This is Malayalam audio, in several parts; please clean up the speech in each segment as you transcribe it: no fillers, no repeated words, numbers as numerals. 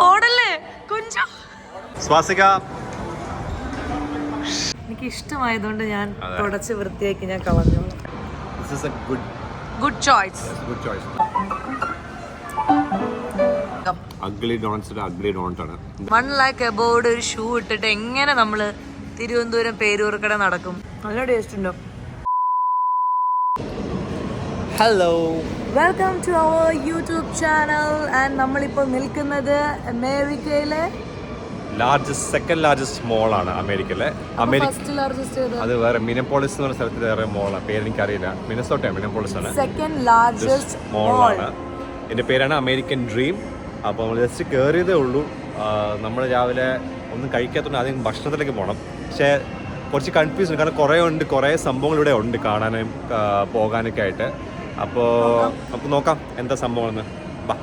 ഓടല്ലേ കുഞ്ചു. സ്വാസിക എനിക്ക് ഇഷ്ടമായതുകൊണ്ട് ഞാൻ തുടച്ച് വൃത്തിയാക്കി ഞാൻ കളഞ്ഞു. Good choice. Ugly dawns ugly dawns ആണ്. 1 lakh എബോർഡ് ഒരു ഷൂ ഇട്ടിട്ട് എങ്ങനെ നമ്മള് തിരുവനന്തപുരം പേരൂർക്കട നടക്കും? നല്ല ടേസ്റ്റ് ഉണ്ടോ? Hello, welcome to our YouTube channel. And നമ്മളിപ്പോൾ നിൽക്കുന്നത് അമേരിക്കയിലെ സെക്കൻഡ് ലാർജസ്റ്റ് മോളാണ് അമേരിക്കയിലെ. ഫസ്റ്റ് ലാർജസ്റ്റ് അത് വേറെ മിനപ്പോളിസ് എന്ന് പറഞ്ഞ സ്ഥലത്ത് വേറെ മോളാണ്, പേര് എനിക്കറിയില്ല. മിനസോട്ട മിനപ്പോളിസ് ആണ് സെക്കൻഡ് ലാർജസ്റ്റ് മോളാണ്. എൻ്റെ പേരാണ് അമേരിക്കൻ ഡ്രീം. അപ്പോൾ നമ്മൾ ജസ്റ്റ് കയറിയതേ ഉള്ളൂ. നമ്മൾ രാവിലെ ഒന്നും കഴിക്കാത്തതുകൊണ്ട് ആദ്യം ഭക്ഷണത്തിലേക്ക് പോകണം. പക്ഷേ കുറച്ച് കൺഫ്യൂഷൻ, കാരണം കുറേ സംഭവങ്ങൾ ഇവിടെ ഉണ്ട് കാണാനും പോകാനൊക്കെ ആയിട്ട്. അപ്പോൾ നമുക്ക് നോക്കാം എന്താ സംഭവമെന്ന്. ബാ.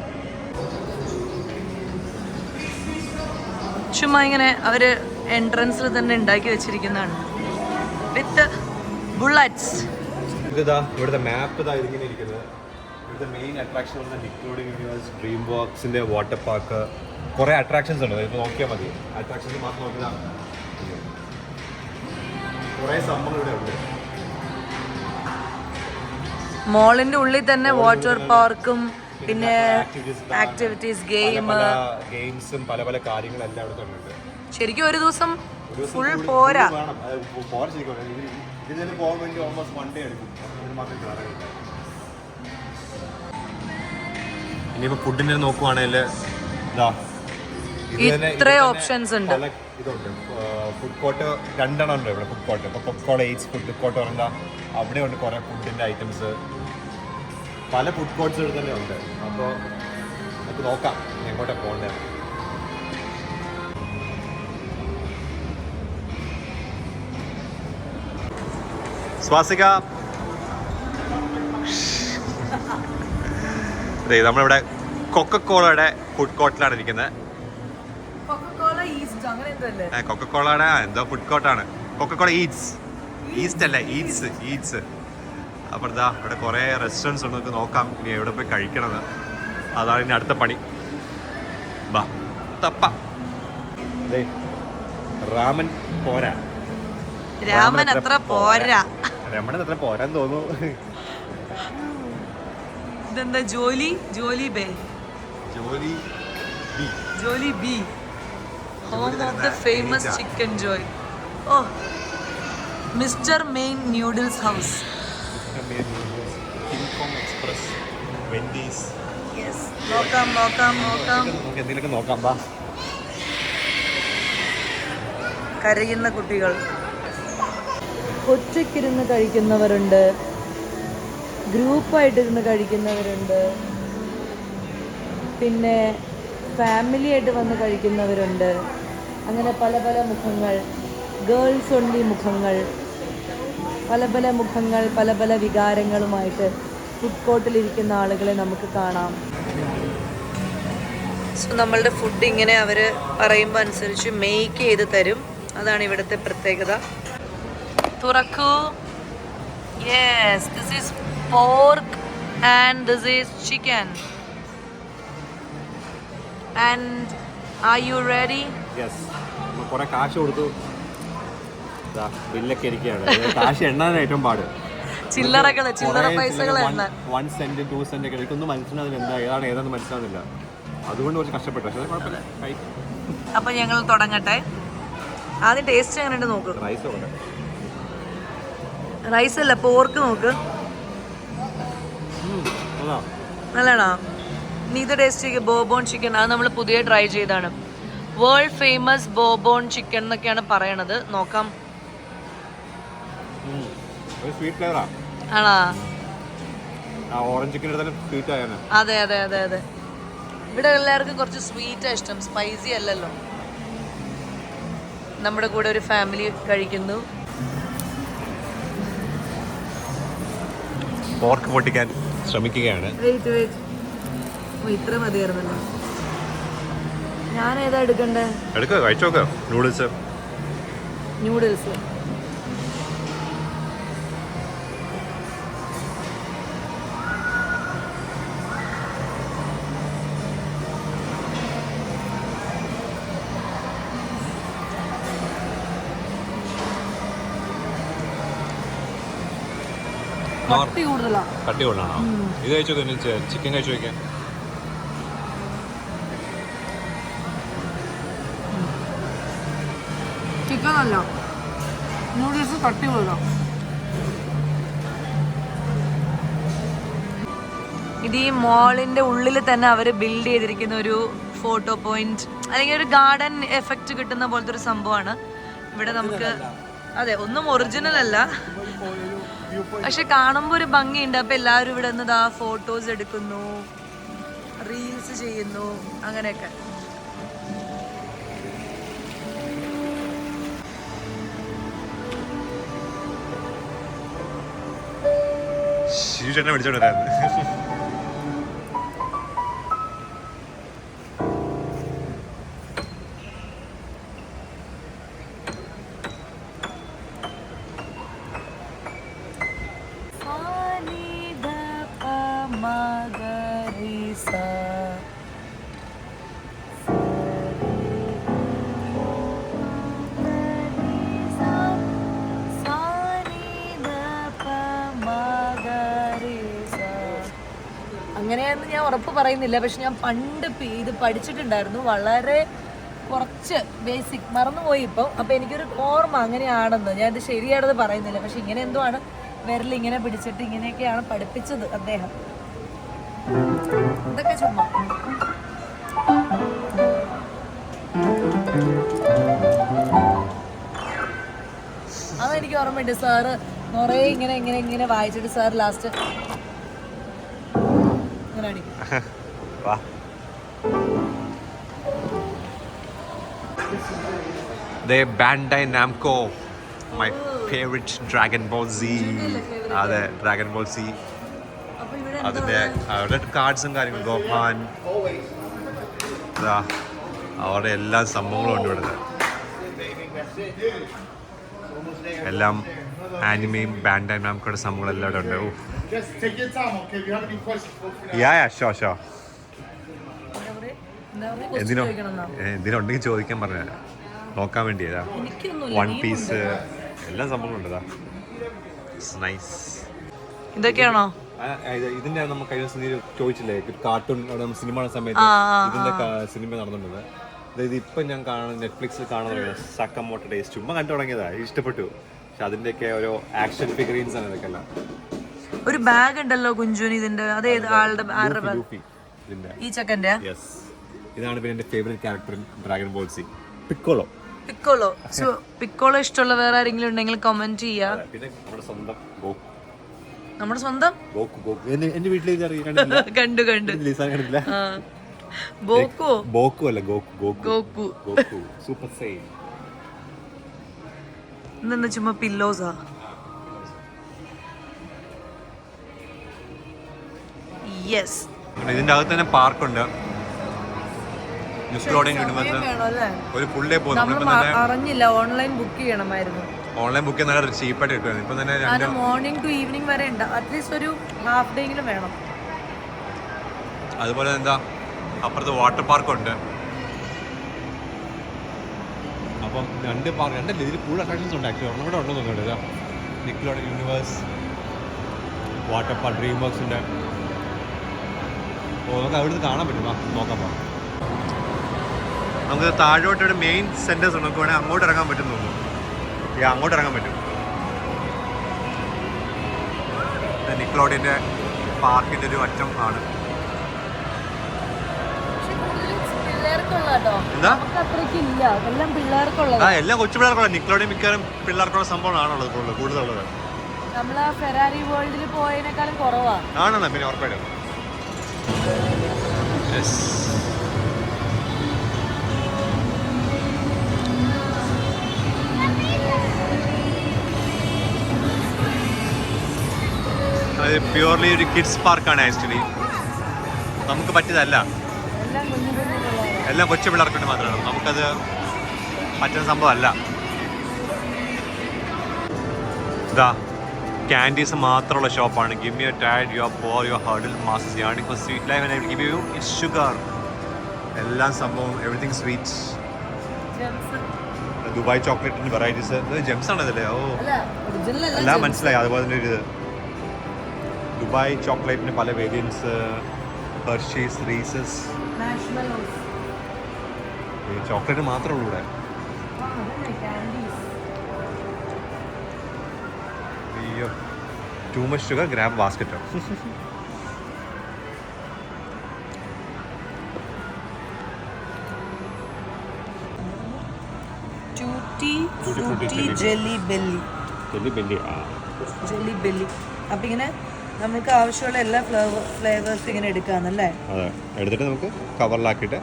ചുമ്മാ ഇങ്ങനെ അവര് എൻട്രൻസിൽ തന്നെ ഉണ്ടാക്കി വെച്ചിരിക്കുന്നതാണ് വിത്ത് ബുള്ളറ്റ്സ്. ഇതാ ഇവിടുത്തെ മാപ്പ് ഇതാ ഇതിങ്ങനെ ഇരിക്കുന്നത്. ഇവിടുത്തെ മെയിൻ അട്രാക്ഷൻ പറഞ്ഞാൽ നിക്ലോഡിയൻ യൂണിവേഴ്സ്, ഡ്രീം വർക്സിൻ്റെ വാട്ടർ പാർക്ക്, കുറേ അട്രാക്ഷൻസ് ഉണ്ട്. ഇപ്പോൾ നോക്കിയാൽ മതി, അട്രാക്ഷൻസ് മാത്രം നോക്കിയതാണ്. കുറേ സംഭവങ്ങൾ ഇവിടെ ഉണ്ട്. മോളിന്റെ ഉള്ളിൽ തന്നെ വാട്ടർ പാർക്കും പിന്നെ ആക്ടിവിറ്റീസ്, ഗെയിംസും പല പല കാര്യങ്ങളെല്ലാം അവിടെ തന്നെ ഉണ്ട്. ശരിക്കും ഒരു ദിവസം ഫുൾ പോരാ. ഇതിന് പോകാൻ വേണ്ടി ഓൾമോസ്റ്റ് 1 day എടുക്കും. ഇനിയിപ്പോൾ ഫുഡിൻ്റെ നോക്കുവാണെങ്കിൽ ഇത്ര ഓപ്ഷൻസ് ഉണ്ട്. ഇതുണ്ട് ഫുഡ് കോർട്ട് 2 ഉണ്ട് ഇവിടെ. ഫുഡ് കോർട്ട് ഇപ്പോൾ കൊക്കോള എയ്റ്റ്സ് ഫുഡ് കോർട്ട് പറഞ്ഞാൽ അവിടെ ഉണ്ട് കുറേ ഫുഡിൻ്റെ ഐറ്റംസ്. പല ഫുഡ് കോർട്ട്സ് ഇവിടെ തന്നെ ഉണ്ട്. അപ്പോൾ നമുക്ക് നോക്കാം എങ്ങോട്ടാണ് പോകേണ്ടത്. സ്വാസിക നമ്മളിവിടെ കൊക്കക്കോളയുടെ ഫുഡ് കോർട്ടിലാണ് ഇരിക്കുന്നത്. കൊക്കക്കോളയുടെ എന്തോ ഫുഡ് കോർട്ടാണ്. കൊക്കക്കോള ഈസ്റ്റ് അല്ല ഈറ്റ്സ്. അപ്പോൾ ഇതാ ഇവിടെ കുറേ റെസ്റ്റോറൻറ്റ്സ് ഉണ്ട്. നമുക്ക് നോക്കാം ഇനി എവിടെ പോയി കഴിക്കണത്. അതാണ് ഇനി അടുത്ത പണി. ബാ തപ്പ. രാമൻ പോരാ. രാമൻ അത്ര പോരാന്ന് തോന്നുന്നു. ഇതെന്താ Jollibee home of the famous chicken joy. ഓ, മിസ്റ്റർ മെയിൻ ന്യൂഡിൽസ് ഹൗസ്. നോക്കാം. കരയുന്ന കുട്ടികൾ, ഒറ്റയ്ക്കിരുന്ന് കഴിക്കുന്നവരുണ്ട്, ഗ്രൂപ്പായിട്ടിരുന്ന് കഴിക്കുന്നവരുണ്ട്, പിന്നെ ഫാമിലി ആയിട്ട് വന്ന് കഴിക്കുന്നവരുണ്ട്. അങ്ങനെ പല പല മുഖങ്ങൾ, ഗേൾസ് ഓൺലി മുഖങ്ങൾ, പല പല വികാരങ്ങളുമായിട്ട് ഫുഡ് കോർട്ടിലിരിക്കുന്ന ആളുകളെ നമുക്ക് കാണാം. സോ നമ്മളുടെ ഫുഡ് ഇങ്ങനെ അവർ പറയുമ്പോൾ അനുസരിച്ച് മേക്ക് ചെയ്ത് തരും. അതാണ് ഇവിടുത്തെ പ്രത്യേകത. തുറക്കൂ. Yes, this is pork and this is chicken. And are you ready? Yes. കുറേ കാശ് കൊടുത്തു, ബില്ലൊക്കെ ഇരിക്കുകയാണ്. കാശ് എണ്ണാൻ ഏറ്റവും പാട്. ചില്ലറ പൈസകൾ 1 cent 2 cent ഒക്കെ. എനിക്കൊന്നും മനസ്സിലാകുന്നില്ല ഏതാണെന്ന് മനസ്സിലാകുന്നില്ല. അതുകൊണ്ട് കുറച്ച് കഷ്ടപ്പെട്ടു. പക്ഷേ കുഴപ്പമില്ല. അപ്പം ഞങ്ങൾ തുടങ്ങട്ടെ. ആദ്യം ടേസ്റ്റ് എങ്ങനെയുണ്ട് നോക്ക്. റൈസ് അല്ല, പോർക്ക് നോക്ക്. നല്ലതാണോ? നീ ഇത് ടേസ്റ്റ് ചെയ്യുക. ബോബോൺ ചിക്കൻ, അത് നമ്മൾ പുതിയ ട്രൈ ചെയ്താണ്. വേൾഡ് ഫേമസ് ബോബോൺ ചിക്കൻ എന്നൊക്കെയാണ് പറയണത്. നോക്കാം. ആണോ? അതെ. ഇവിടെ എല്ലാവർക്കും കുറച്ച് സ്വീറ്റാണ് ഇഷ്ടം, സ്പൈസി അല്ലല്ലോ. നമ്മുടെ കൂടെ ഒരു ഫാമിലി കഴിക്കുന്നു. പോർക്ക് പൊട്ടിക്കാൻ ശ്രമിക്കുകയാണ്. ഇത്ര മതിയായിരുന്നല്ലോ. ഞാൻ ഏതാ എടുക്കണ്ടേ? നൂഡിൽസ്. കട്ടി കൂടുതലാണ്. കട്ടി കൂടുതലാണോ? ഇത് കഴിച്ചു നോക്കാം, ചിക്കൻ കഴിച്ചു നോക്കാം. ചിക്കൻ അല്ല, നൂഡിൽസ് കട്ടി കൂടുതലാണ്. ഇത് ഈ മോളിന്റെ ഉള്ളിൽ തന്നെ അവർ ബിൽഡ് ചെയ്തിരിക്കുന്ന ഒരു ഫോട്ടോ പോയിന്റ് അല്ലെങ്കിൽ ഒരു ഗാർഡൻ എഫക്റ്റ് കിട്ടുന്ന പോലത്തെ ഒരു സംഭവമാണ് ഇവിടെ. നമുക്ക് അതെ, ഒന്നും ഒറിജിനൽ അല്ല, പക്ഷെ കാണുമ്പോൾ ഒരു ഭംഗിയുണ്ട്. അപ്പൊ എല്ലാവരും ഇവിടെ നിന്ന് ഫോട്ടോസ് എടുക്കുന്നു, റീൽസ് ചെയ്യുന്നു, അങ്ങനെയൊക്കെ. അങ്ങനെയാണെന്ന് ഞാൻ ഉറപ്പ് പറയുന്നില്ല, പക്ഷെ ഞാൻ പണ്ട് ഇത് പഠിച്ചിട്ടുണ്ടായിരുന്നു. വളരെ കുറച്ച് ബേസിക് മറന്നുപോയി ഇപ്പം. അപ്പം എനിക്കൊരു ഓർമ്മ അങ്ങനെയാണെന്ന്. ഞാൻ ഇത് ശരിയാണെന്ന് പറയുന്നില്ല, പക്ഷെ ഇങ്ങനെ എന്തോ ആണ്. വിരലിങ്ങനെ പിടിച്ചിട്ട് ഇങ്ങനെയൊക്കെയാണ് പഠിപ്പിച്ചത് അദ്ദേഹം. ഇതൊക്കെ ചുമ്മാ. അതെനിക്ക് ഓർമ്മയുണ്ട്. സാറ് കുറേ ഇങ്ങനെ ഇങ്ങനെ ഇങ്ങനെ വായിച്ചിട്ട് സാർ ലാസ്റ്റ് ഇങ്ങനെ അടിക്കും. Bandai Namco, my favorite Dragon Ball Z. അതെ, Dragon Ball Z. അതിന്റെ അവരുടെ കാർഡ്സും കാര്യങ്ങളും, ഗോഹാൻ, അവരുടെ എല്ലാ സംഭവങ്ങളും ഉണ്ട് ഇവിടെ. എല്ലാം ആനിമയും ബാൻഡായി നാംകോയുടെ സംഭവങ്ങളെല്ലാം ഇവിടെ ഉണ്ട്. ഷോ എന്തിനുണ്ടെങ്കിൽ ചോദിക്കാൻ പറഞ്ഞ നോക്കാൻ വേണ്ടിയതാ. വൺ പീസ് എല്ലാ സംഭവങ്ങളും ഉണ്ട്. നൈസ്. ഇതൊക്കെയാണോ ഇതിന്റെ നമ്മൾ കഴിഞ്ഞ ചോദിച്ചില്ലേ, കാർട്ടൂൺ സിനിമ സമയത്ത് ഇതിന്റെ സിനിമ നടന്നിട്ടുണ്ട്. അതായത് ഇപ്പൊ ഞാൻ കാണുന്ന നെറ്റ്ഫ്ലിക്സിൽ കാണുന്ന സക്കമോട്ടോ ഡേയ്സ് ചുമ്മാ കണ്ടു തുടങ്ങിയതാ, ഇഷ്ടപ്പെട്ടു. പക്ഷെ അതിന്റെയൊക്കെ ഓരോ ആക്ഷൻ ഫിഗറീൻസ് ആണ് ഇതൊക്കെ. ഒരു ബാഗ് ഉണ്ടല്ലോ കുഞ്ചുന്, ഇതിന്റെ അതേത് ആളുടെ? ഈ ചക്കന്റെ. ഇതാണ് പിന്നെ എന്റെ favourite character Dragon Ball Z, Piccolo. Piccolo Piccolo ഇഷ്ടമുള്ള വേറെ ആരെങ്കിലും ഉണ്ടെങ്കിൽ കമന്റ് ചെയ്യാ. പിന്നെ നമ്മുടെ സ്വന്തം ഗോക്കു. നമ്മുടെ സ്വന്തം എന്റെ വീട്ടിലേക്ക് കണ്ടു ബോക്കു അല്ല, ഗോക്കു സൂപ്പർ സൈൻ. ഇതെന്താ ചുമ്മാ പില്ലോസാ? യെസ്. ഇതിന്റെ അകത്ത് തന്നെ പാർക്കുണ്ട്. ഒരു ഫുൾ ഡേ അറിഞ്ഞില്ല. ഓൺലൈൻ ബുക്ക് ചെയ്യണമായിരുന്നു. ഓൺലൈൻ ബുക്ക് ചെയ്യാൻ നല്ല ചീപ്പായിട്ട് കിട്ടും. ഇപ്പൊ തന്നെ മോർണിംഗ് ടു ഈവനിങ് വരെ ഉണ്ട്. അറ്റ്ലീസ്റ്റ് ഒരു ഹാഫ് ഡേ എങ്കിലും വേണം. അതുപോലെ എന്താ അപ്പുറത്ത് വാട്ടർ പാർക്കുണ്ട്. അപ്പം രണ്ടല്ലേ ഇതിൽ കൂടുതൽ അട്രാക്ഷൻസ് ഉണ്ട്. ആക്ച്വലി ഒന്നും കൂടെ ഉണ്ടെന്ന് തോന്നുന്നുണ്ട്. Nickelodeon Universe, water park, DreamWorks ഉണ്ട്. അപ്പോൾ നമുക്ക് അവിടുന്ന് കാണാൻ പറ്റും. നോക്കാം. നമുക്ക് താഴോട്ടൊരു മെയിൻ സെന്റേഴ്സ് ഉണ്ട്. നമുക്ക് വേണമെങ്കിൽ അങ്ങോട്ട് ഇറങ്ങാൻ പറ്റും തോന്നുന്നു. അങ്ങോട്ട് ഇറങ്ങാൻ പറ്റും. നിക്ലോഡിയൻ്റെ പാർക്കിൻ്റെ ഒരു അറ്റം ആണ്. എല്ലാം കൊച്ചു പിള്ളേർക്കുള്ള. നിക്ലോഡിയൻ മിക്കവാറും പിള്ളേർക്കുള്ള സംഭവമാണുള്ളത് കൂടുതലുള്ളത്. ആണോ? പിന്നെ ഉറപ്പായിട്ടും. അത് പ്യൂർലി ഒരു കിഡ്സ് പാർക്കാണ്. ആക്ച്വലി നമുക്ക് പറ്റിയതല്ല. എല്ലാം കൊച്ചു പിള്ളേർക്ക് വേണ്ടി മാത്രമാണ്. നമുക്കത് പറ്റുന്ന സംഭവമല്ല. ഇതാ ക്യാൻഡീസ് മാത്രമുള്ള ഷോപ്പാണ്. Give me your tired, your poor, your ഹർഡിൽ masses yearning for sweet life and I will give you its sugar. എല്ലാം സംഭവം എവറിത്തിങ് സ്വീറ്റ്. ദുബായ് ചോക്ലേറ്റിന്റെ വെറൈറ്റീസ്. ജെംസ് ആണ് ഇതില്ലേ? ഓ എല്ലാം മനസ്സിലായി. അതുപോലെ തന്നെ ഒരു ഇത് ദുബായ് ചോക്ലേറ്റിന് പല വേരിയൻസ്, ഹെർഷീസ്, റീസസ്. മാഷ്മെലോസ്. ഈ ചോക്ലേറ്റ് മാത്രമേ ഉള്ളൂ ഇവിടെ. അയ്യോ, ടു മച്ച് ഷുഗർ, ഗ്രാബ് ബാസ്ക്കറ്റോ. Jelly Belly. Jelly Belly. അപ്പം ഇങ്ങനെ നമുക്ക് ആവശ്യമുള്ള എല്ലാ ഫ്ലേവേഴ്സ് ഇങ്ങനെ എടുക്കാന്നല്ലേ? അതെ, എടുത്തിട്ട് നമുക്ക് കവറിലാക്കിയിട്ട്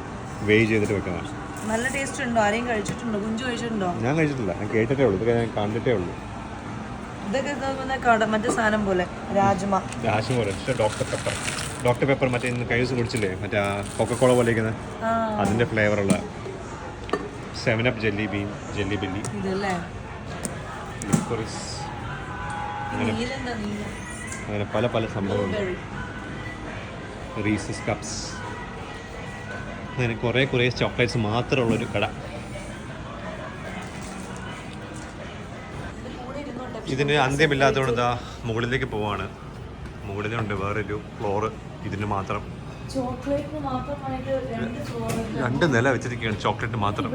വെയ് ചെയ്തിട്ട് വെക്കണം. നല്ല ടേസ്റ്റ് ഉണ്ടോ? ആരെയും കഴിച്ചിട്ടുണ്ടോ? കുഞ്ചു കഴിച്ചിട്ടുണ്ടോ? ഞാൻ കഴിച്ചിട്ടില്ല, ഞാൻ കേട്ടിട്ടേ ഉള്ളൂ, ഇതൊക്കെ ഞാൻ കണ്ടിട്ടേ ഉള്ളൂ. ഇതൊക്കെ മറ്റേ സാധനം പോലെ രാജ്മ പോലെ. പക്ഷേ ഡോക്ടർ പെപ്പർ മറ്റേ ഇന്ന് കഴിച്ച് കുടിച്ചില്ലേ, മറ്റേ കൊക്കക്കോള പോലെ ഇരിക്കുന്നത്, അതിൻ്റെ ഫ്ലേവറുള്ള 7up jelly been, jelly belly, ഇതല്ലേ? ലിക്കോറിസ്, അങ്ങനെ പല പല സംഭവങ്ങളുണ്ട്. റീസസ് കപ്സ്, അങ്ങനെ കുറേ ചോക്ലേറ്റ്സ് മാത്രമുള്ളൊരു കട. ഇതിന് അന്ത്യമില്ലാത്തതുകൊണ്ട് ഇതാ മുകളിലേക്ക് പോവാണ്. മുകളിലുണ്ട് വേറൊരു ഫ്ലോറ് ഇതിന് മാത്രം. രണ്ട് നില വെച്ചിരിക്കുകയാണ് ചോക്ലേറ്റ് മാത്രം.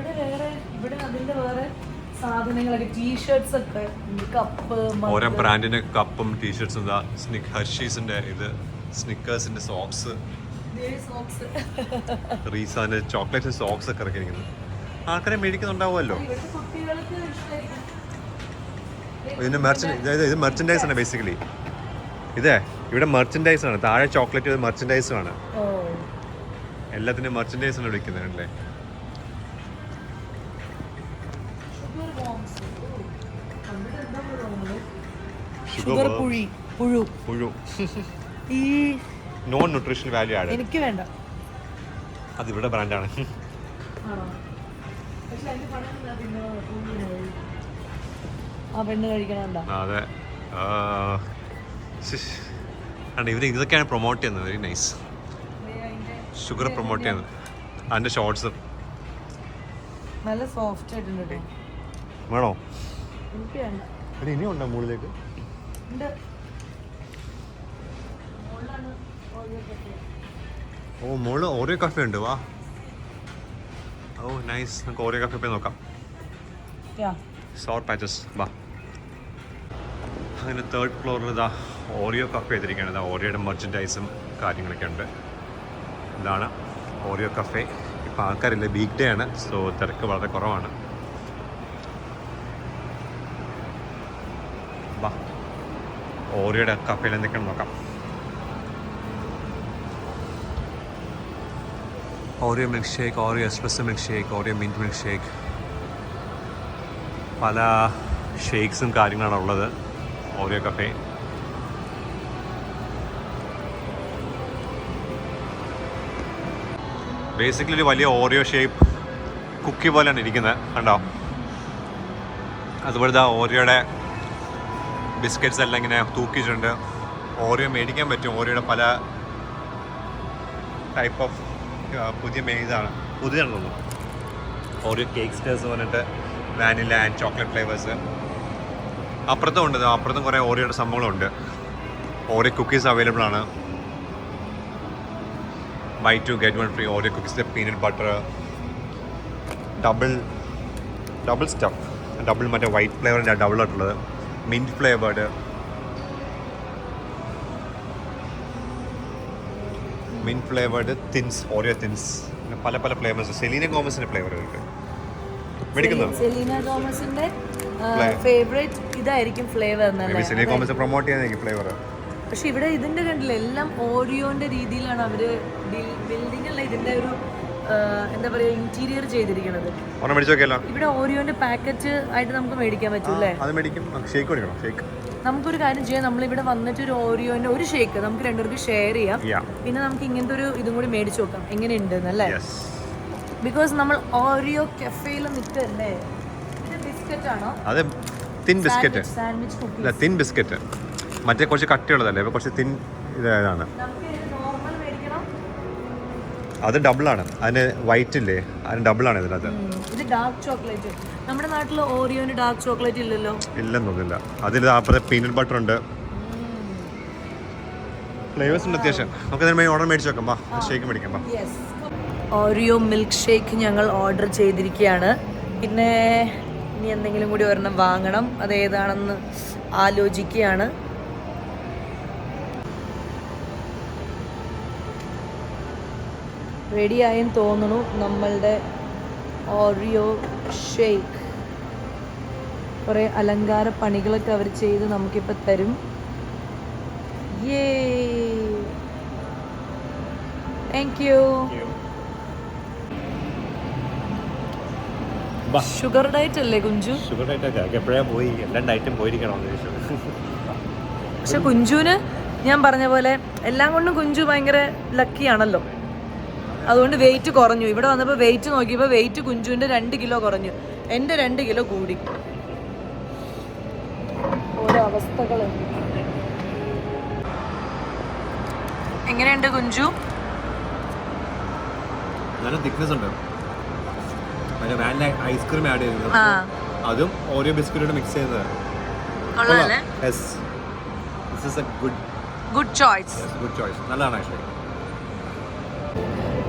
ഓരോ ബ്രാൻഡിന്റെ കപ്പും ടീഷർട്സും ഇതാ. ഹെർഷീസിന്റെ ഇത്, സ്നിക്കേഴ്സിന്റെ സോക്സ്, റീസാന്റെ ചോക്ലേറ്റ് സോക്സ് ഒക്കെ ഇറക്കിയിരിക്കുന്നത്. ആൾക്കാരെ മേടിക്കുന്നുണ്ടാവുമല്ലോ. ഇതിന്റെ ഇത് മെർച്ചൻഡൈസ് ആണ് ബേസിക്കലി. ഇതേ ഇവിടെ മെർച്ചൻഡൈസ് ആണ്, താഴെ ചോക്ലേറ്റ് മെർച്ചൻഡൈസും ആണ്. എല്ലാത്തിനും മെർച്ചൻഡൈസ് ആണ് വിളിക്കുന്നത് അല്ലേ? ഷുഗർ പുഴു ഈ നോൺ ന്യൂട്രീഷണൽ വാല്യൂ ആഡ്. എനിക്ക് വേണ്ട. അത് ഇവിടെ ബ്രാൻഡാണ്. അതെ, ഇവര് ഇതൊക്കെയാണ് പ്രൊമോട്ട് ചെയ്യുന്നത്. Very nice. ഷുഗർ പ്രൊമോട്ട് ചെയ്യുന്നത്. അതിന്റെ ഷോർട്സ് നല്ല സോഫ്റ്റ് ആയിട്ടുണ്ട്. വേണോ? എനിക്ക് വേണ്ട. ഇനിയും ഉണ്ടോ മുകളിലേക്ക്? ഓ, മുകളിൽ ഓറിയോ കഫേ ഉണ്ട്. വാ, ഓ നൈസ്. നമുക്ക് ഓറിയോ കഫേ പോയി നോക്കാം. സോർ പാച്ചസ്. വാ. അങ്ങനെ 3rd ഫ്ലോറിൽ ഇതാ ഓറിയോ കഫേ ചെയ്തിരിക്കുകയാണ്. ഇതാ ഓറിയോയുടെ മെർച്ചൻഡൈസും കാര്യങ്ങളൊക്കെ ഉണ്ട്. ഇതാണ് ഓറിയോ കഫേ. ഇപ്പം ആൾക്കാരില്ല, വീക്ക് ഡേ ആണ്, സോ തിരക്ക് വളരെ കുറവാണ്. വാ, ഓറിയോയുടെ കഫേയിൽ എന്തൊക്കെയാണ് നോക്കാം. Oreo milk shake, Oreo espresso milk shake, Oreo mint milk shake, പല ഷേക്സും കാര്യങ്ങളാണ് ഉള്ളത് ഓറിയോ കഫേ. ബേസിക്കലി ഒരു വലിയ ഓറിയോ ഷേപ്പ് കുക്കി പോലെയാണ് ഇരിക്കുന്നത്, കണ്ടോ? അതുപോലെ ഓറിയോയുടെ ബിസ്ക്കറ്റ്സ് എല്ലാം ഇങ്ങനെ തൂക്കിയിട്ടുണ്ട്. ഓറിയോ മേടിക്കാൻ പറ്റും. ഓറിയോയുടെ പല ടൈപ്പ് ഓഫ് പുതിയതാണെന്ന് തോന്നുന്നു. ഓറിയോ കേക്ക് സ്റ്റേഴ്സ് പറഞ്ഞിട്ട് വാനില ആൻഡ് ചോക്ലേറ്റ് ഫ്ലേവേഴ്സ്. അപ്പുറത്തും ഉണ്ട്, അപ്പുറത്തും കുറേ ഓറിയോയുടെ സംഭവങ്ങളുണ്ട്. ഓറിയോ കുക്കീസ് അവൈലബിൾ ആണ്. Buy 2 get 1 free. ഓറിയോ കുക്കീസിൻ്റെ peanut butter, double stuff, double മറ്റേ വൈറ്റ് ഫ്ലേവറിൻ്റെ ഡബിൾ ആയിട്ടുള്ളത്, mint flavoured, thins, Oreo thins, പിന്നെ പല പല ഫ്ലേവേഴ്സ്. സെലീന ഗോമസിൻ്റെ ഫ്ലേവറുകളുണ്ട്. മേടിക്കുന്നു. സെലീന ഗോമസിന്റെ ഫേവറേറ്റ് ഇതായിരിക്കും ഫ്ലേവർ. സെലീന ഗോമസ് പ്രൊമോട്ട് ചെയ്യാനായിരിക്കും ഫ്ലേവർ. പക്ഷെ ഇവിടെ ഇതിന്റെ കണ്ടില്ല, എല്ലാം ഓറിയോന്റെ രീതിയിലാണ് അവര് ബിൽഡിംഗ് അല്ല ഇതിന്റെ ഒരു എന്താ പറയാ ഇന്റീരിയർ ചെയ്തിരിക്കുന്നത്. ഇവിടെ ഓറിയോന്റെ പാക്കറ്റ് ആയിട്ട് നമുക്ക് മേടിക്കാൻ പറ്റൂല്ലേ? നമുക്കൊരു കാര്യം ചെയ്യാം, നമ്മളിവിടെ വന്നിട്ട് ഒരു ഓറിയോന്റെ ഒരു ഷേക്ക് നമുക്ക് രണ്ടുപേർക്ക് ഷെയർ ചെയ്യാം. പിന്നെ നമുക്ക് ഇങ്ങനത്തെ ഒരു ഇതും കൂടി മേടിച്ചു നോക്കാം എങ്ങനെയുണ്ട് അല്ലേ? ബിക്കോസ് നമ്മൾ ഓറിയോ കഫേയിൽ നിൽക്കല്ലേ. ഇത് ബിസ്ക്കറ്റ് ആണോ? അതെ, തിൻ ബിസ്ക്കറ്റ്. സാൻഡ്വിച്ച് കുക്കി. അല്ല, തിൻ ബിസ്ക്കറ്റ്. മറ്റേ കുറച്ച് കട്ടിയുള്ളതല്ലേ, ഇപ്പൊ കുറച്ച് തിൻ ഇതാണ്. അത് ഡബിളാണ്. അതിന് വൈറ്റ് ഇല്ലേ, അതിന് ഡബിളാണ് ഇതിനകത്ത്. ഇത് ഡാർക്ക് ചോക്ലേറ്റ്. നമ്മുടെ നാട്ടിൽ ഓറിയോന് ഡാർക്ക് ചോക്ലേറ്റ് ഇല്ലല്ലോ. ഇല്ലെന്ന് തോന്നില്ല. അതിൽ അപ്പുറത്തെ പീനട്ട് ബട്ടർ ഉണ്ട്. ഫ്ലേവേഴ്സ് ഉണ്ട് അത്യാവശ്യം. നമുക്ക് അതിന് ഓർഡർ മേടിച്ച് വെക്കാം. ഷേക്ക് മേടിക്കാം. ഓറിയോ മിൽക്ക് ഷേക്ക് ഞങ്ങൾ ഓർഡർ ചെയ്തിരിക്കുകയാണ്. പിന്നെ ഇനി എന്തെങ്കിലും കൂടി ഒരെണ്ണം വാങ്ങണം. അതേതാണെന്ന് ആലോചിക്കുകയാണ്. റെഡിയായെന്ന് തോന്നുന്നു നമ്മളുടെ ഓറിയോ ഷേക്ക്. കുറേ അലങ്കാര പണികളൊക്കെ അവർ ചെയ്ത് നമുക്കിപ്പോൾ തരും. Thank you. ഷുഗർ ഡയറ്റ് അല്ലേ കുഞ്ചു? ഷുഗർ ഡയറ്റ് എപ്പോഴാ പോയി? എല്ലാ ഡയറ്റും പോയിരിക്കണം. പക്ഷെ കുഞ്ചുവിന് ഞാൻ പറഞ്ഞ പോലെ എല്ലാം കൊണ്ടും കുഞ്ചു ഭയങ്കര ലക്കിയാണല്ലോ. അതുകൊണ്ട് വെയിറ്റ് കുറഞ്ഞു. ഇവിടെ വന്നപ്പോൾ വെയിറ്റ് നോക്കിയപ്പോൾ വെയിറ്റ് കുഞ്ചുവിൻ്റെ 2 കിലോ കുറഞ്ഞു. എൻ്റെ 2 കിലോ കൂടി. ഓരോ അവസ്ഥകൾ. എങ്ങനെയുണ്ട് കുഞ്ചു? നല്ല തിക്നെസ് ഉണ്ട്. ഐസ്ക്രീം ആഡ് ചെയ്തത്, അതും ഓരോ ബിസ്ക്കറ്റോട് മിക്സ് ചെയ്തതാണ്. Good choice. നല്ലതാണ് ആക്ച്വലി.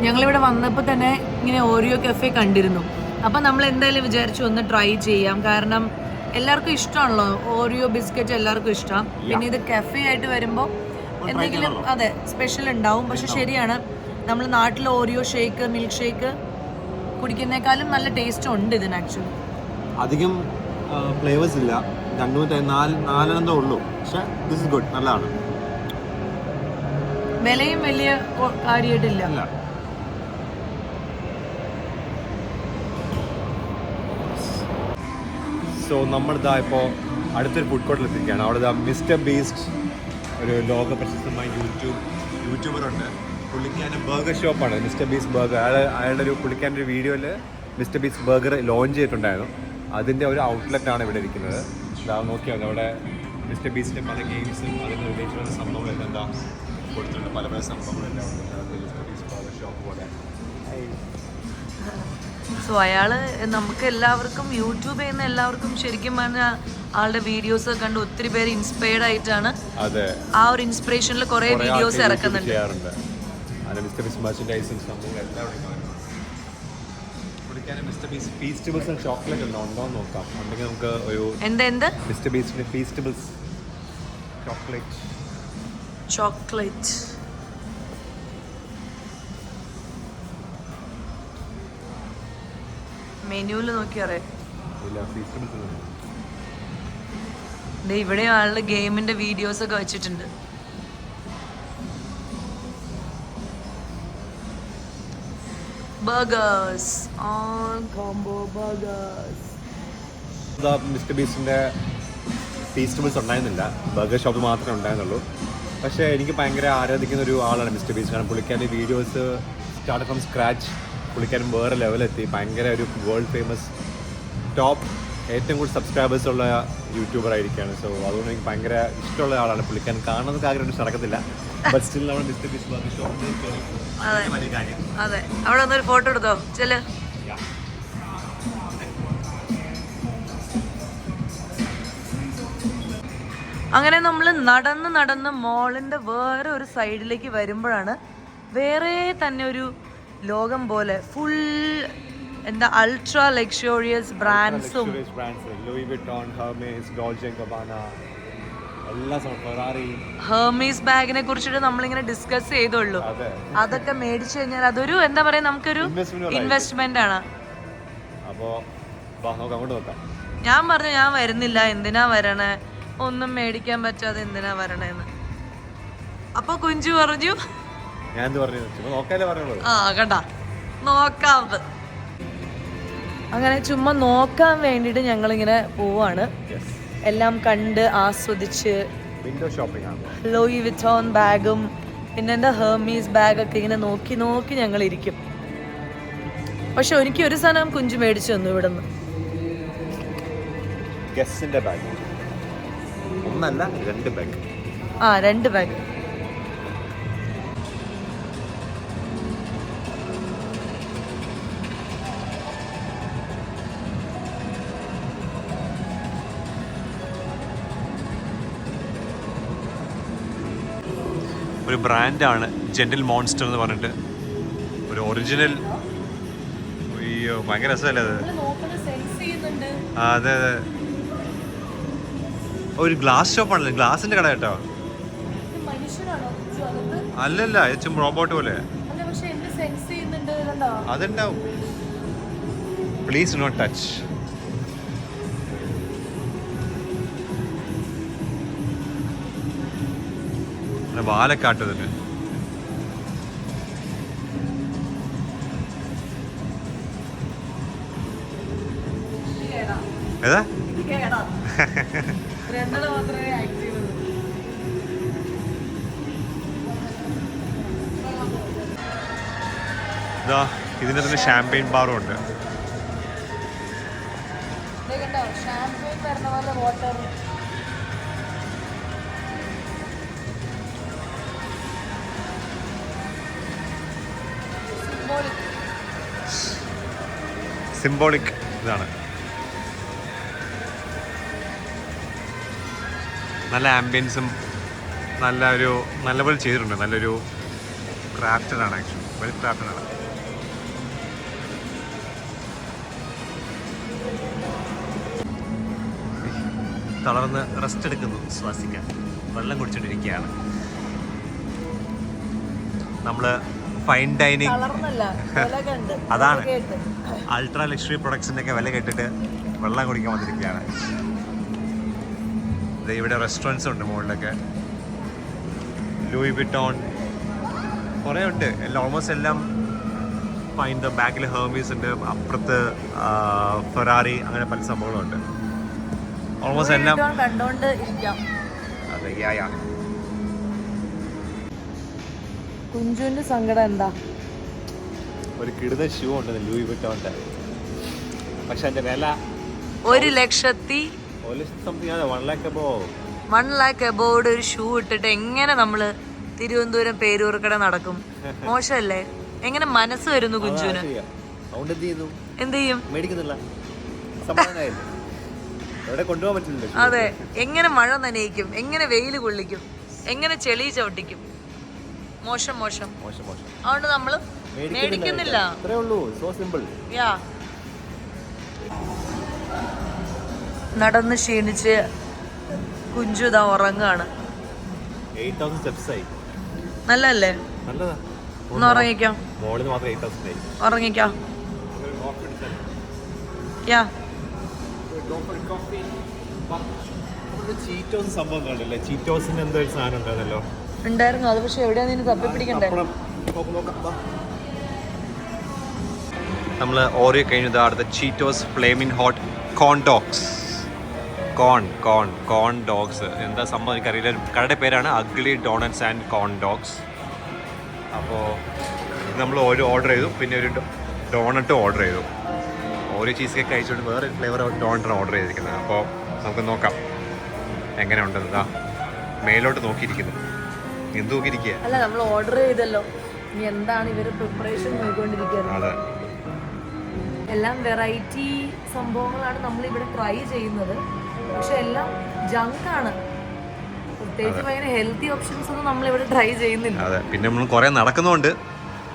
ഞങ്ങളിവിടെ വന്നപ്പോൾ തന്നെ ഇങ്ങനെ ഓറിയോ കഫേ കണ്ടിരുന്നു. അപ്പം നമ്മൾ എന്തായാലും വിചാരിച്ചു ഒന്ന് ട്രൈ ചെയ്യാം. കാരണം എല്ലാവർക്കും ഇഷ്ടമാണല്ലോ ഓറിയോ ബിസ്ക്കറ്റ്, എല്ലാവർക്കും ഇഷ്ടം. പിന്നെ ഇത് കഫേ ആയിട്ട് വരുമ്പോൾ എന്തെങ്കിലും അതെ സ്പെഷ്യൽ ഉണ്ടാവും. പക്ഷെ ശരിയാണ്, നമ്മൾ നാട്ടിൽ ഓറിയോ ഷേക്ക്, മിൽക്ക് ഷേക്ക് കുടിക്കുന്നേക്കാളും നല്ല ടേസ്റ്റ് ഉണ്ട് ഇതിന്. ആക്ച്വലി അധികം ഫ്ലേവേഴ്സ് ഇല്ല, 4 ഉള്ളൂ. പക്ഷെ ദിസ് ഇസ് ഗുഡ്, നല്ലതാണ്. വിലയും വലിയ കാര്യമായിട്ടില്ല. സോ നമ്മളിതാ ഇപ്പോൾ അടുത്തൊരു ഫുഡ് കോർട്ടിൽ എത്തിക്കുകയാണ്. അവിടെ മിസ്റ്റർ ബീസ്റ്റ്, ഒരു ലോക പ്രശസ്തമായ യൂട്യൂബറുണ്ട്. പുള്ളിക്കാരൻ്റെ ബർഗർ ഷോപ്പാണ് മിസ്റ്റർ ബീസ്റ്റ് ബർഗർ. അയാളുടെ ഒരു പുള്ളിക്കാരൻ്റെ ഒരു വീഡിയോയിൽ മിസ്റ്റർ ബീസ്റ്റ് ബർഗർ ലോഞ്ച് ചെയ്തിട്ടുണ്ടായിരുന്നു. അതിൻ്റെ ഒരു ഔട്ട്ലെറ്റാണ് ഇവിടെ ഇരിക്കുന്നത്. നോക്കിയാൽ അവിടെ മിസ്റ്റർ ബീസ്റ്റിൻ്റെ പല ഗെയിംസും അതിന് റിലേറ്റഡ് സംഭവങ്ങളെല്ലാം എന്താ കൊടുത്തിട്ടുണ്ട്. പല പല സംഭവങ്ങളെല്ലാം ഉണ്ട് മിസ്റ്റർ ബീസ്റ്റ് ബർഗർ ഷോപ്പ് പോലെ. സോ അയാൾ നമുക്ക് എല്ലാവർക്കും യൂട്യൂബ് ചെയ്യുന്ന എല്ലാവർക്കും ശരിക്കും പറഞ്ഞാൽ ആളുടെ വീഡിയോസ് കണ്ട് ഒത്തിരി പേര് ഇൻസ്പയർഡ് ആയിട്ടാണ്. ആ ഒരു ഇൻസ്പിറേഷനിൽ കുറേ വീഡിയോസ് ഇറക്കുന്നുണ്ട്. മിസ്റ്റർ ബീസ്റ്റ് മെർച്ചൻഡൈസിംഗ് സംഭവങ്ങളെല്ലാം മിസ്റ്റർ ബീസ്റ്റ് ഫീസ്റ്റബിൾസ് ആൻഡ് ചോക്ലേറ്റ് ഉണ്ടോ എന്ന് നോക്കാം. ഉണ്ടെങ്കിൽ നമുക്ക് ഒരു എന്താ മിസ്റ്റർ ബീസ്റ്റിന്റെ ഫീസ്റ്റബിൾസ് ചോക്ലേറ്റ് മെനുവിൽ നോക്കി അറിയാം. ഇല്ല, ഫീസ്റ്റബിൾസ് ഇവിടെ ആളുടെ ഗെയിമിന്റെ വീഡിയോസ് ഒക്കെ വെച്ചിട്ടുണ്ട്. Burgers, all combo burgers. Mister ബീസ്റ്റിന്റെ ഫീസ്റ്റബിൾസ് ഉണ്ടായിരുന്നില്ല, ബർഗർ ഷോപ്പ് മാത്രമേ ഉണ്ടായിരുന്നുള്ളൂ. പക്ഷേ എനിക്ക് ഭയങ്കര ആരാധിക്കുന്ന ഒരു ആളാണ് മിസ്റ്റർ ബീസ്റ്റ്. കാരണം പുള്ളിക്കാരൻ്റെ വീഡിയോസ് സ്റ്റാർട്ട് ഫ്രം സ്ക്രാച്ച്. പുള്ളിക്കാരൻ വേറെ ലെവലെത്തി. ഭയങ്കര ഒരു വേൾഡ് ഫേമസ് ടോപ്പ് ഏറ്റവും കൂടുതൽ സബ്സ്ക്രൈബേഴ്സ് ഉള്ള യൂട്യൂബർ ആയിരിക്കുകയാണ്. സോ അതുകൊണ്ട് എനിക്ക് ഭയങ്കര ഇഷ്ടമുള്ള ആളാണ് പുള്ളിക്കാരൻ. കാണുന്നതൊക്കെ ആഗ്രഹം നടക്കത്തില്ല. ബട്ട് സ്റ്റിൽ നമ്മൾ മിസ്റ്റർ ബീസ്റ്റ് ബർഗർ ഷോപ്പിൽ അതെ, അവിടെ വന്നൊരു ഫോട്ടോ എടുത്തോ ചെല്. അങ്ങനെ നമ്മൾ നടന്ന് മോളിൻ്റെ വേറെ ഒരു സൈഡിലേക്ക് വരുമ്പോഴാണ് വേറെ തന്നെ ഒരു ലോകം പോലെ ഫുൾ എന്താ അൾട്രാ ലക്ഷറിയസ് ബ്രാൻഡ്സും ഹെർമീസ് ബാഗിനെ കുറിച്ചിട്ട് നമ്മളിങ്ങനെ ഡിസ്കസ് ചെയ്തുള്ളൂ. അതൊക്കെ മേടിച്ചു കഴിഞ്ഞാൽ അതൊരു എന്താ പറയാ നമുക്കൊരു ഇൻവെസ്റ്റ്മെന്റ് ആണ്. ഞാൻ പറഞ്ഞു ഞാൻ വരുന്നില്ല, എന്തിനാ വരണേ, ഒന്നും മേടിക്കാൻ പറ്റാതെ എന്തിനാ വരണേന്ന്. അപ്പൊ കുഞ്ചു പറഞ്ഞു ആ കണ്ട നോക്കാം. അങ്ങനെ ചുമ്മാ നോക്കാൻ വേണ്ടിട്ട് ഞങ്ങളിങ്ങനെ പോവാണ്. എല്ലാം കണ്ട് ആസ്വദിച്ച് വിൻഡോ ഷോപ്പിംഗ് ആണ്. ലൂയി വിറ്റോൺ ബാഗും പിന്നെ എന്താ ഹെർമീസ് ബാഗൊക്കെ ഇങ്ങനെ നോക്കി ഞങ്ങൾ ഇരിക്കും. പക്ഷെ എനിക്ക് ഒരു സാധനം കുഞ്ചു മേടിച്ചു തന്നു ഇവിടെ നിന്ന്. ഗസ്സിന്റെ ബാഗ്, ഒന്നല്ല 2 ബാഗ്. 2 ബാഗ്. ഒരു ഒരു ബ്രാൻഡാണ് ജെന്റിൽ മോൺസ്റ്റർ എന്ന് പറഞ്ഞിട്ട്. ഒരു ഒറിജിനൽ. അയ്യോ ഭയങ്കര രസമല്ലേ അത്. അതെ അതെ, ഒരു ഗ്ലാസ് ഷോപ്പാണല്ലോ, ഗ്ലാസിന്റെ കട കേട്ടോ. അല്ലല്ല, ഏച്ചും റോബോട്ട് പോലെ. അതുണ്ടാവും. Please note touch. വാലക്കാട്ടതിന് ഏതാ ഇതിന്റെ തന്നെ ഷാമ്പെയിൻ ബാറും ഉണ്ട്. സിംബോളിക് ഇതാണ്. നല്ല ആംബിയൻസും നല്ലപോലെ ചെയ്തിട്ടുണ്ട്. നല്ലൊരു ക്രാഫ്റ്റഡാണ്, ആക്ച്വലി വെൽ ക്രാഫ്റ്റഡാണ്. തളർന്ന് റെസ്റ്റ് എടുക്കുന്നു, ശ്വാസിക്കാൻ വെള്ളം കുടിച്ചിട്ടിരിക്കുകയാണ്. നമ്മൾ ഫൈൻ ഡൈനിങ് അതാണ്, അൾട്രാ ലക്ഷറി പ്രൊഡക്ട്സിൻ്റെ ഒക്കെ വില കേട്ടിട്ട് വെള്ളം കുടിക്കാൻ വന്നിരിക്കുകയാണ്. ഇവിടെ റെസ്റ്റോറൻറ്റ്സ് ഉണ്ട് മുകളിലൊക്കെ. ലൂയി വിറ്റോൺ കുറേ ഉണ്ട്, എല്ലാം ഓൾമോസ്റ്റ് എല്ലാം ഫൈൻ. ബാക്കിൽ ഹെർമീസ് ഉണ്ട്, അപ്പുറത്ത് ഫെറാറി, അങ്ങനെ പല സംഭവങ്ങളുണ്ട്. ഓൾമോസ്റ്റ് എല്ലാം കണ്ടോണ്ട് ഇരിക്കാം. അതെ, യാ. കുഞ്ചുവിന്റെ സങ്കടം എന്താ? ഒരു കിടുന്ന ഷൂ ഉണ്ട് ലൂയി വിറ്റോന്റെ, പക്ഷെ അതിന്റെ വില 1 lakh above ഒരു ഷൂ ഇട്ടിട്ട് എങ്ങനെ നമ്മള് തിരുവനന്തപുരം പേരൂർക്കട നടക്കും? മോശമല്ലേ? എങ്ങനെ മനസ്സ് വരുന്നു കുഞ്ചുവിന്? എന്ത് ചെയ്യും? അതെ, എങ്ങനെ മഴ നനയിക്കും, എങ്ങനെ വെയിൽ കൊള്ളിക്കും, എങ്ങനെ ചെളി ചവിട്ടിക്കും? മോശം. അതുകൊണ്ട് നമ്മള് മേടിക്കുന്നില്ല. യാ, നടന്ന് ക്ഷീണിച്ച് കുഞ്ചു ഇതാ ഉറങ്ങാണ്. നല്ലല്ലേ? ഒന്ന് ഉറങ്ങിക്കാം. യാ, ഉണ്ടായിരുന്നു. അത് പക്ഷെ എവിടെയാ നീ തപ്പിപ്പിടിക്കണ്ടേ? നമ്മൾ ഓറിയോ കഴിഞ്ഞത് അടുത്ത Cheetos flaming hot corn dogs. Corn dogs എന്താ സംഭവം എനിക്കറിയില്ല. കടയുടെ പേരാണ് ugly donuts and corn dogs. അപ്പോൾ നമ്മൾ ഓരോ ഓർഡർ ചെയ്തു, പിന്നെ ഒരു ഡോണറ്റും ഓർഡർ ചെയ്തു. ഓരോ ചീസ് കേക്ക് കഴിച്ചുകൊണ്ട് വേറെ ഫ്ലേവർ ഡോണറ്റാണ് ഓർഡർ ചെയ്തിരിക്കുന്നത്. അപ്പോൾ നമുക്ക് നോക്കാം എങ്ങനെ ഉണ്ടെന്ന്. മേലോട്ട് നോക്കിയിരിക്കുന്നു. എന്ത് നോക്കിയിരിക്കുക? അല്ല, നമ്മൾ ഓർഡർ ചെയ്തല്ലോ, ഇനി എന്താണ് ഇവര് പ്രിപ്പറേഷൻ നോക്കിക്കൊണ്ടിരിക്കുന്നത്. അതെ, എല്ലാം വെറൈറ്റി സംഭവങ്ങളാണ് നമ്മൾ ഇവിടെ ട്രൈ ചെയ്യുന്നത്. പക്ഷെ എല്ലാം ജങ്കാണ്. പ്രത്യേകിച്ച് ഭയങ്കര ഹെൽത്തി ഓപ്ഷൻസ് ഒന്നും നമ്മളിവിടെ ട്രൈ ചെയ്യുന്നില്ല. അതെ, പിന്നെ നമ്മൾ കുറേ നടക്കുന്നുണ്ട്,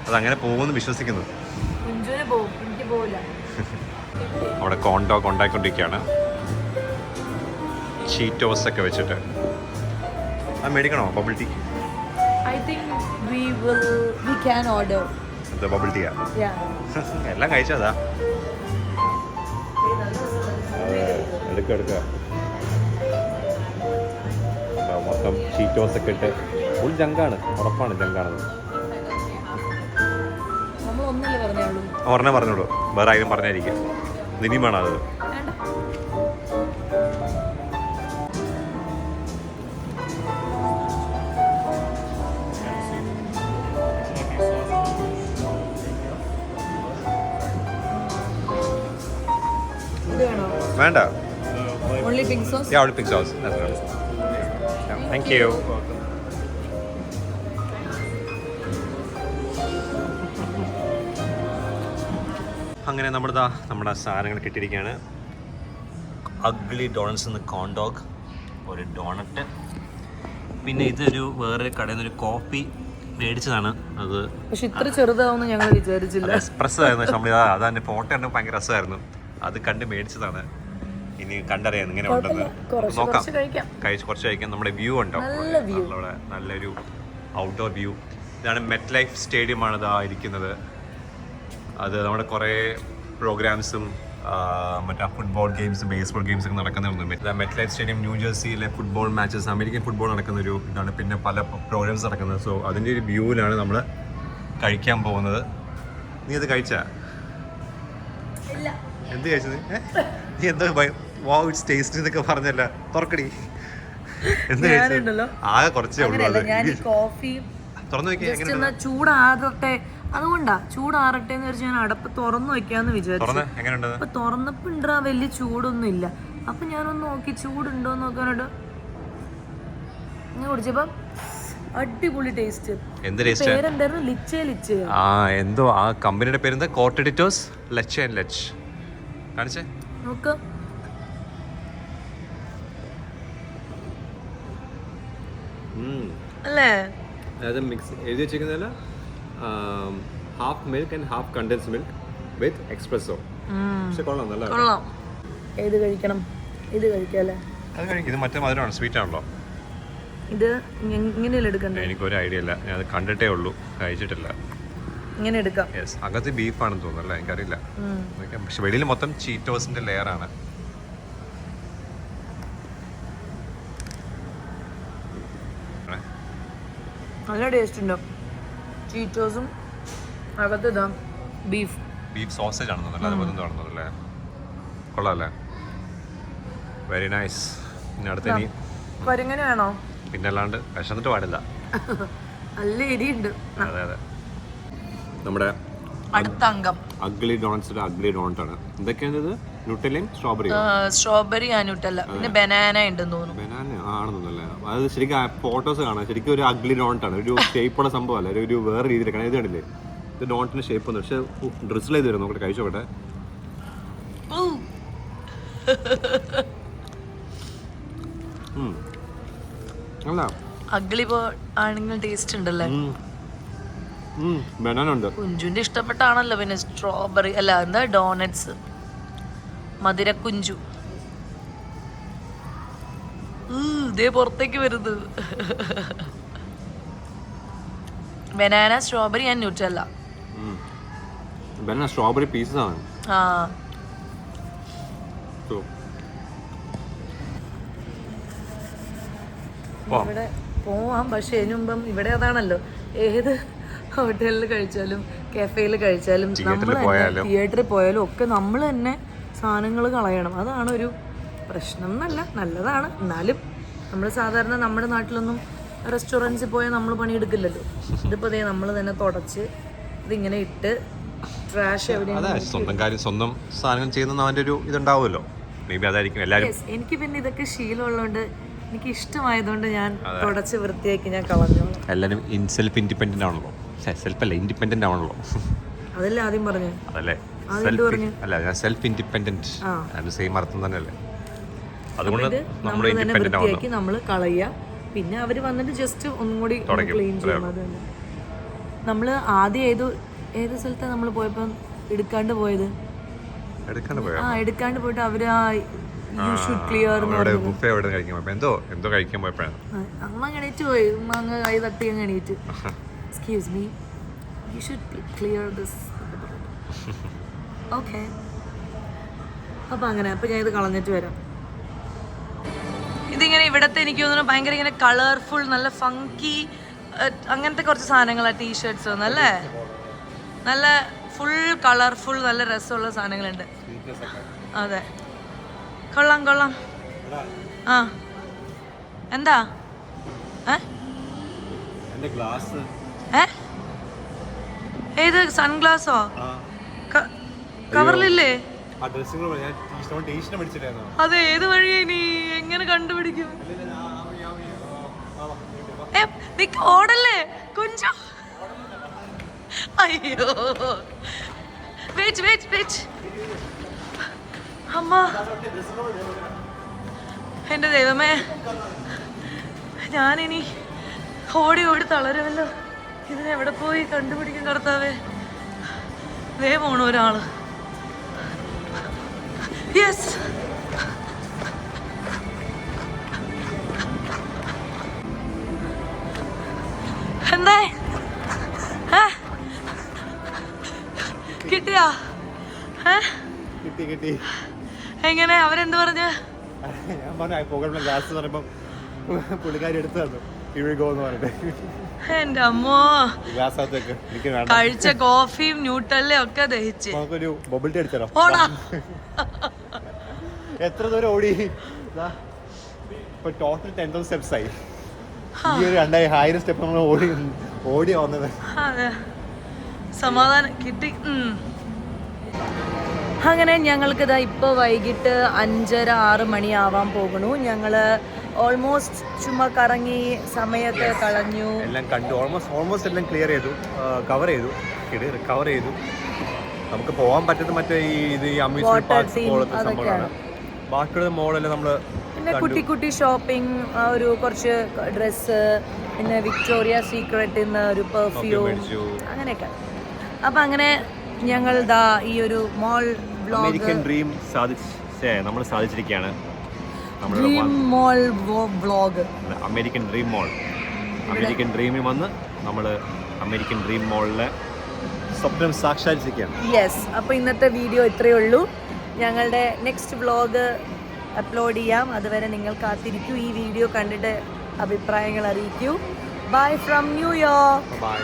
അതങ്ങനെ പോകുമെന്ന് വിശ്വസിക്കുന്നു. കുഞ്ചുവിന് പോകും, എനിക്ക് പോവില്ല. അവിടെ കോൺ ഡോഗ് ഉണ്ടാക്കിക്കൊണ്ടിരിക്കുകയാണ്, ചീറ്റോസ് ഒക്കെ വെച്ചിട്ട്. അത് മേടിക്കണോ? Bubble tea? I think we can order. The bubble tea. Yeah. എല്ലാം കഴിച്ചതാ. എടുക്ക മൊത്തം ചീറ്റോസ് ഒക്കെ ഇട്ട് ഫുൾ ജങ്കാണ്. ഉറപ്പാണ് ജങ്കാണെന്ന്. നമ്മൾ ഒന്നല്ലേ പറഞ്ഞുള്ളൂ. ഒരെണ്ണം പറഞ്ഞോളൂ, വേറെ ആരും പറഞ്ഞായിരിക്കും. ഇനിയും വേണം അത്. വേണ്ട. Only pink sauce? Yeah, only pink sauce. That's right. Yeah, thank you. അങ്ങനെ നമ്മുടെ സാധനങ്ങൾ കിട്ടിയിരിക്കുകയാണ്. അഗ്ലി ഡോണറ്റ്സ് എന്ന കോൺ ഡോഗ്, ഒരു ഡോണറ്റ്, പിന്നെ ഇതൊരു വേറെ കടയിൽ നിന്നൊരു കോഫി മേടിച്ചതാണ്. അത് പക്ഷെ ഇത്ര ചെറുതാവുമെന്ന് ഞങ്ങൾ വിചാരിച്ചില്ല. എക്സ്പ്രസ് ആയിരുന്നു. നമ്മൾ അതാണ് ഫോട്ടോ കണ്ട് ഭയങ്കര രസമായിരുന്നു. അത് കണ്ട് മേടിച്ചതാണ്. ഇനി കണ്ടറിയാം ഇങ്ങനെ ഉണ്ടെന്ന് നോക്കാം. കുറച്ച് കഴിക്കാം. നമ്മുടെ വ്യൂ ഉണ്ടാവും, നല്ലൊരു ഔട്ട്ഡോർ വ്യൂ. ഇതാണ് മെറ്റ് ലൈഫ് സ്റ്റേഡിയമാണ് ഇതാ ഇരിക്കുന്നത്. അത് നമ്മുടെ കുറേ പ്രോഗ്രാംസും മറ്റേ ഫുട്ബോൾ ഗെയിംസ്, ബേസ്ബോൾ ഗെയിംസ് ഒക്കെ നടക്കുന്നുണ്ട്. മെറ്റ് ലൈഫ് സ്റ്റേഡിയം ന്യൂ ജേഴ്സിയിലെ ഫുട്ബോൾ മാച്ചസ്, അമേരിക്കൻ ഫുട്ബോൾ നടക്കുന്ന ഒരു ഇതാണ്. പിന്നെ പല പ്രോഗ്രാംസ് നടക്കുന്നത്. സോ അതിൻ്റെ ഒരു വ്യൂവിലാണ് നമ്മൾ കഴിക്കാൻ പോകുന്നത്. നീ അത് കഴിച്ചാ? എന്ത് കഴിച്ചത്? നീ എന്താ വാവ് ഇറ്റ്സ് ടേസ്റ്റി എന്നൊക്കെ പറഞ്ഞല്ല, തുറക്കടി. എന്ത് കഴിച്ചത്? ആകെ കുറച്ചേ ഉള്ളൂ. തുറന്നു വെക്കാൻ ചൂടാറട്ടെ, അതുകൊണ്ടാ ചൂടാറട്ടെ എന്ന് വെച്ചാൽ ഞാൻ അടപ്പ് തുറന്നു വെക്കാന്ന് വിചാരിച്ചു. അപ്പൊ തുറന്നപ്പോ ഉണ്ടാ വലിയ ചൂടൊന്നും ഇല്ല. അപ്പൊ ഞാനൊന്ന് നോക്കി ചൂടുണ്ടോന്ന് നോക്കാനായിട്ട് ഞാൻ കുടിച്ചപ്പോ അടിപൊളി ടേസ്റ്റ്. പേരെന്തായിരുന്നു? ലിച്ചേ. ആ എന്തോ ആ കമ്പനിയുടെ പേരെന്താ? കോർട്ടിറ്റോസ് ലച്ച് ആൻഡ് ലച്ച്. കാണിച്ചേ നോക്ക്. അല്ലേ? അത് മിക്സ് എഴുതി വെച്ചിരിക്കുന്നതല്ല, half milk and half condense milk with espresso. പക്ഷെ കൊള്ളാം, നല്ല കൊള്ളാം. ഏത് കഴിക്കണം? ഇത് കഴിക്കാല്ലേ? അത് കഴിക്കും. ഇത് മറ്റേ മധുരമാണ്, സ്വീറ്റ് ആണല്ലോ. ഇത് ഇങ്ങനെയല്ല എടുക്കണ്ടേ? എനിക്കൊരു ഐഡിയ ഇല്ല, ഞാൻ അത് കണ്ടിട്ടേ ഉള്ളൂ, കഴിച്ചിട്ടില്ല. ഇങ്ങനെ എടുക്കാം. യെസ്, അകത്ത് ബീഫാണെന്ന് തോന്നുന്നല്ലേ, എനിക്കറിയില്ല. പക്ഷെ വെളിയിൽ മൊത്തം ചീറ്റോസിന്റെ ലെയറാണ്. നല്ല ടേസ്റ്റ് ഉണ്ട്. ചീറ്റോസും അകത്ത് ഇതാ ബീഫ് സോസേജ് ആണെന്ന് തോന്നുന്നു, അതുപോലെ കാണുന്നതല്ലേ. കൊള്ളാല്ലേ? Very nice. പിന്നെ അടുത്ത ഇനി കരിങ്ങനെ വേണോ? പിന്നെ അല്ലാണ്ട് വിശന്നിട്ട് പാടില്ല. നല്ല എരിയുണ്ട്. അതെ അതെ. നമ്മുടെ അടുത്ത അംഗം അഗ്ലി ഡോണറ്റ്സിന്റെ അഗ്ലി ഡോണറ്റ് ആണ്. എന്തൊക്കെയാണ് ഇത്? ന്യൂട്ടലയും സ്ട്രോബെറി ന്യൂട്ടല്ല, പിന്നെ ബനാന ഉണ്ടെന്ന് തോന്നുന്നു. ബനാന ആണെന്നല്ലേ? അത് ശരിക്കും ഫോട്ടോസ് കാണാം, ശരിക്കും ഒരു അഗ്ലി ഡോണറ്റ് ആണ്. ഒരു ഷേപ്പുള്ള സംഭവം അല്ല, ഒരു വേറെ രീതിയിലാണ്. ഇത് കണ്ടില്ലേ, ഇത് ഡോണറ്റിന്റെ ഷേപ്പ് ഒന്നും. പക്ഷെ ഡ്രിസിൽ ചെയ്ത് തരും, നോക്കട്ടെ, കഴിച്ചോട്ടെ. അല്ല അഗ്ലി ആണെങ്കിൽ ടേസ്റ്റ് ഉണ്ടല്ലേ? ബനാന ഉണ്ട്. കുഞ്ചുവിന്റെ ഇഷ്ടപ്പെട്ടാണല്ലോ. പിന്നെ സ്ട്രോബെറി അല്ല, എന്താ ഡോണറ്റ്സ്, മധുര കുഞ്ചു. ഇതേ പുറത്തേക്ക് വരുന്നത്. Banana, strawberry and Nutella. Banana strawberry pieces ആണ്. ഇവിടെ പോവാം, പക്ഷെ അതിന് മുമ്പം ഇവിടെ അതാണല്ലോ, ഏത് ഹോട്ടലിൽ കഴിച്ചാലും കഫേയിൽ കഴിച്ചാലും നമ്മൾ തിയേറ്ററിൽ പോയാലും ഒക്കെ നമ്മൾ തന്നെ സാധനങ്ങൾ കളയണം. അതാണ് ഒരു പ്രശ്നം എന്നല്ല, നല്ലതാണ്. എന്നാലും നമ്മൾ സാധാരണ നമ്മുടെ നാട്ടിലൊന്നും റെസ്റ്റോറൻറ്റ്സിൽ പോയാൽ നമ്മൾ പണിയെടുക്കില്ലല്ലോ. ഇതിപ്പോൾ അതേ നമ്മൾ തന്നെ തുടച്ച് ഇതിങ്ങനെ ഇട്ട് ട്രാഷ് എവിടെയാണ്. സ്വന്തം കാര്യം സ്വന്തം സാധനങ്ങൾ ചെയ്യുന്ന അവൻ്റെ ഒരു ഇതുണ്ടാവുമല്ലോ. മേ ബി അതായിരിക്കും എല്ലാവരും. എനിക്ക് പിന്നെ ഇതൊക്കെ ശീലമുള്ളതുകൊണ്ട്, എനിക്ക് ഇഷ്ടമായതുകൊണ്ട് ഞാൻ തുടച്ച് വൃത്തിയാക്കി ഞാൻ കളഞ്ഞു. എല്ലാവരും സെൽഫ് ഇൻഡിപെൻഡന്റ് ആണല്ലോ. സെൽഫ് അല്ല, ഇൻഡിപെൻഡന്റ് ആണല്ലോ. അതല്ലേ ആദ്യം പറഞ്ഞു? അതല്ലേ അല്ല, ഞാൻ സെൽഫ് ഇൻഡിപെൻഡന്റ്, അതിന്റെ സെയിം അർത്ഥം തന്നെയല്ലേ. അതുകൊണ്ട് നമ്മൾ ഇൻഡിപെൻഡന്റ് ആവുന്നു. നമ്മൾ കളയുക, പിന്നെ അവർ വന്നിട്ട് ജസ്റ്റ് ഒന്നും കൂടി ക്ലീൻ ചെയ്യണം. അത് തന്നെ. നമ്മൾ ആദ്യം ഏത് സ്ഥലത്താണ് നമ്മൾ പോയപ്പോൾ എടുക്കാണ്ട് പോയത്? എടുക്കാണ്ട് പോയിട്ട് അവര് എന്തോ കഴിക്കാൻ പോയപ്പോഴാണ് അമ്മ എണീറ്റ് പോയി. അങ്ങ് കൈ തട്ടി അങ്ങ് എണീറ്റ്. Excuse me, you should clear this. Okay, അപ്പം അങ്ങനെ. അപ്പം ഞാൻ ഇത് കളഞ്ഞിട്ട് വരാം. ഇതിങ്ങനെ ഇവിടത്തെ എനിക്ക് തോന്നുന്നു ഭയങ്കര ഇങ്ങനെ കളർഫുൾ, നല്ല ഫങ്കി അങ്ങനത്തെ കുറച്ച് സാധനങ്ങളാണ്. ടീഷർട്ട്സ് ഒന്നും അല്ലേ, നല്ല ഫുൾ കളർഫുൾ, നല്ല രസമുള്ള സാധനങ്ങളുണ്ട്. അതെ, കൊള്ളാം കൊള്ളാം. ആ എന്താ ഏത് സൺഗ്ലാസോ? കവറിലില്ലേ? അത് ഏത് വഴിയാ നീ എങ്ങനെ കണ്ടുപിടിക്കും? ഓടല്ലേ കുഞ്ചു? അയ്യോ, വെയിറ്റ്. അമ്മ, എൻ്റെ ദൈവമേ, ഞാനിനി ഓടി ഓടി തളരുമല്ലോ. ഇതിനെവിടെ പോയി കണ്ടുപിടിക്കും കർത്താവേ. ദേ പോണു ഒരാള്. യെസ്, എന്താ കിട്ടിയാ? കിട്ടി. എങ്ങനെ? അവരെന്ത് പറഞ്ഞ? ഞാൻ പറഞ്ഞു ഗ്ലാസ് പറയുമ്പോ പുള്ളിക്കാരി എടുത്തു തന്നു. എന്ന് പറഞ്ഞിട്ട് എന്റെ അമ്മോ, കഴിച്ച കോഫിയും ന്യൂട്ടല്ലേ ഒക്കെ ദഹിച്ച്. നമുക്കൊരു ബബിൾ ടീ അടിച്ചാലോ? ഓടാ. എത്ര ദൂരം ഓടി? ഇപ്പൊ ടോട്ടൽ 10,000 സ്റ്റെപ്സ് ആയി. ഈ ഒരു 2,000 സ്റ്റെപ്പ് നമ്മൾ ഓടി വന്നത്. അതെ, സമാധാനം കിട്ടി. അങ്ങനെ ഞങ്ങൾക്കിതാ ഇപ്പോൾ വൈകിട്ട് 5:30-6 മണിയാവാൻ പോകുന്നു. ഞങ്ങൾ ഓൾമോസ്റ്റ് ചുമ്മാ കറങ്ങി സമയമൊക്കെ കളഞ്ഞു. എല്ലാം കണ്ടു. ഓൾമോസ്റ്റ് എല്ലാം ക്ലിയർ ചെയ്തു, കവർ ചെയ്തു. നമുക്ക് പോകാൻ പറ്റുന്ന മറ്റേ ഈ അമ്യൂസ്മെന്റ് പാർക്ക് പോലത്തെ സംഭവമാണ്. ബാക്കിയുള്ള മോളെല്ലാം നമ്മൾ പിന്നെ കുട്ടി ഷോപ്പിംഗ്, ഒരു കുറച്ച് ഡ്രസ്സ്, പിന്നെ വിക്ടോറിയ സീക്രട്ടിൽ നിന്ന് ഒരു പെർഫ്യൂം, അങ്ങനെയൊക്കെ. അപ്പം അങ്ങനെ ഞങ്ങൾ ദാ ഈ ഒരു മോൾ അമേരിക്കൻ ഡ്രീം നമ്മൾ സാധിച്ചിരിക്കുകയാണ്. അമേരിക്കൻ ഡ്രീമിൽ വന്ന് നമ്മൾ അമേരിക്കൻ ഡ്രീം മോളിലെ സ്വപ്നം സാക്ഷാത്കരിക്കുകയാണ്. യെസ്. അപ്പോൾ ഇന്നത്തെ വീഡിയോ ഇത്രയേ ഉള്ളൂ. ഞങ്ങളുടെ നെക്സ്റ്റ് വ്ളോഗ് അപ്ലോഡ് ചെയ്യാം. അതുവരെ നിങ്ങൾ കാത്തിരിക്കൂ. ഈ വീഡിയോ കണ്ടിട്ട് അഭിപ്രായങ്ങൾ അറിയിക്കൂ. Bye from New York. ബൈ.